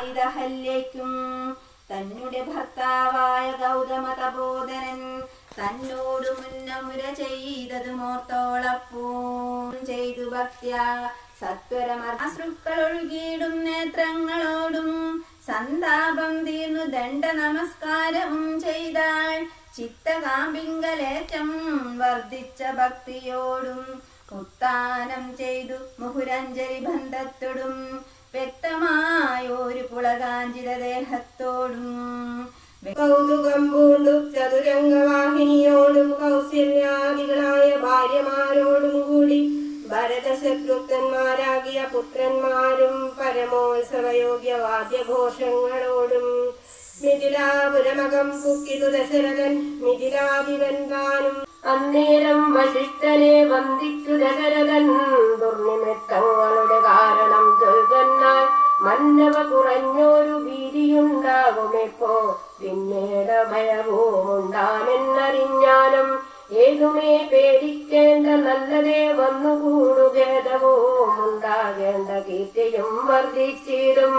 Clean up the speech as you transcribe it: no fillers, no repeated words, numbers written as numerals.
വായിതഹല്യയ്ക്കും തന്നെ ഭർത്താവായ ഗൗതമ തപോധനൻ തന്നോടു മുന്നമുര ചെയ്തതുമോർത്തോളപ്പൂ ചെയ്തു ഭക്ത്യാ സത്വരമശ്രുക്കൾ ഒഴുകിയിടും നേത്രങ്ങളോടും സന്താപം തീർന്നു ദണ്ഡ നമസ്കാരവും ചെയ്താൾ ചിത്തകാമ്പിങ്കലേറ്റം വർദ്ധിച്ച ഭക്തിയോടും ഉത്താനം ചെയ്തു മുഹുരഞ്ജലി ബന്ധത്തോടും വ്യക്തമായൊരു പുളകാഞ്ചിത ദേഹത്തോടും കൗതുകം പൂണ്ടു ചതുരംഗവാഹിനിയോടും കൗസല്യാദികളായ ഭാര്യമാരോടും കൂടി ഭരതശത്രുഘ്നന്മാരാകിയ പുത്രന്മാരും പരമോത്സവയോഗ്യ വാദ്യഘോഷങ്ങളോടും മിഥിലാപുരമകം പുക്കിതു ദശരഥൻ മിഥിലാധിപൻ താനും അന്നേരം വശിഷ്ഠനെ വന്ദിച്ചു ദശരഥൻ ദുർനിമിത്തങ്ങളുടെ കാരണം ചൊൽകന്നാൽ മന്നവ കുറഞ്ഞൊരു ഭീതിയുണ്ടാകുമെപ്പോ പിന്നീട് ഭയവുമുണ്ടാമെന്നറിഞ്ഞാലും ഏതുമേ പേടിക്കേണ്ട നല്ലതേ വന്നുകൂടുഖേദവും ഉണ്ടാകേണ്ട കീർത്തിയും വർദ്ധിച്ചിടും